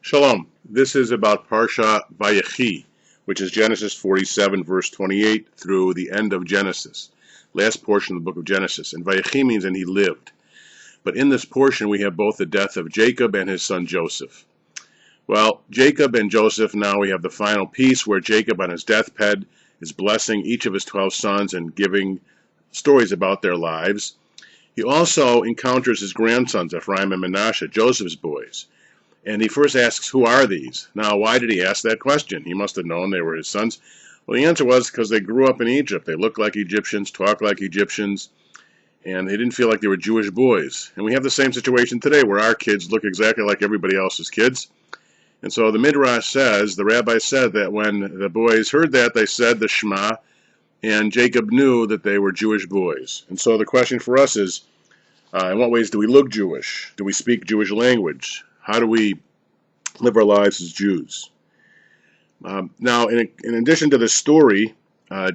Shalom. This is about Parshat Veyehi, which is Genesis 47, verse 28 through the end of Genesis, last portion of the book of Genesis. And Veyehi means, and he lived. But in this portion, we have both the death of Jacob and his son Joseph. Well, Jacob and Joseph, now we have the final piece where Jacob on his deathbed is blessing each of his 12 sons and giving stories about their lives. He also encounters his grandsons, Ephraim and Manasseh, Joseph's boys. And he first asks, who are these? Now, why did he ask that question? He must have known they were his sons. Well, the answer was because they grew up in Egypt. They looked like Egyptians, talked like Egyptians, and they didn't feel like they were Jewish boys. And we have the same situation today where our kids look exactly like everybody else's kids. And so the Midrash says, the rabbi said that when the boys heard that, they said the Shema, and Jacob knew that they were Jewish boys. And so the question for us is, in what ways do we look Jewish? Do we speak Jewish language? How do we live our lives as Jews? Now, in addition to this story,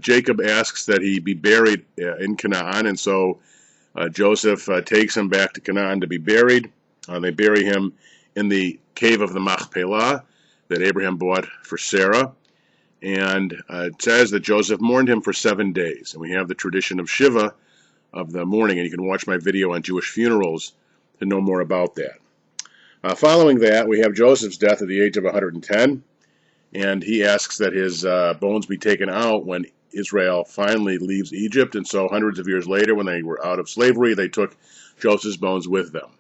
Jacob asks that he be buried in Canaan, and so Joseph takes him back to Canaan to be buried. They bury him in the cave of the Machpelah that Abraham bought for Sarah. And it says that Joseph mourned him for 7 days. And we have the tradition of Shiva, of the mourning, and you can watch my video on Jewish funerals to know more about that. Following that, we have Joseph's death at the age of 110, and he asks that his bones be taken out when Israel finally leaves Egypt. And so hundreds of years later, when they were out of slavery, they took Joseph's bones with them.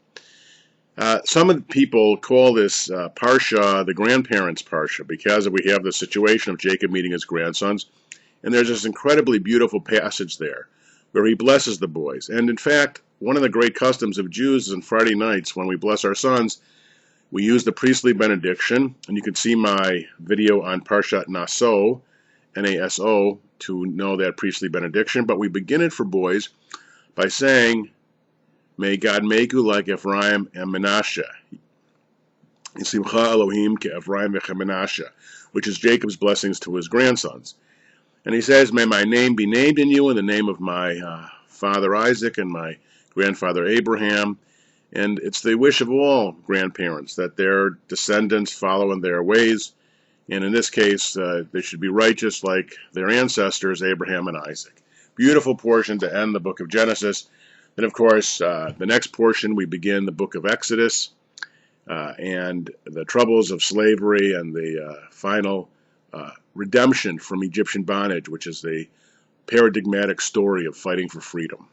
Some of the people call this Parsha the grandparents' Parsha because we have the situation of Jacob meeting his grandsons, and there's this incredibly beautiful passage there where he blesses the boys. And in fact, one of the great customs of Jews is on Friday nights when we bless our sons, we use the priestly benediction, and you can see my video on Parshat Naso, N-A-S-O, to know that priestly benediction. But we begin it for boys by saying, may God make you like Ephraim and Manasseh. Smicha Elohim ke Ephraim v'Manasseh, which is Jacob's blessings to his grandsons. And he says, may my name be named in you in the name of my father Isaac and my grandfather Abraham. And it's the wish of all grandparents that their descendants follow in their ways. And in this case, they should be righteous like their ancestors, Abraham and Isaac. Beautiful portion to end the book of Genesis. Then, of course, the next portion, we begin the book of Exodus and the troubles of slavery and the final redemption from Egyptian bondage, which is the paradigmatic story of fighting for freedom.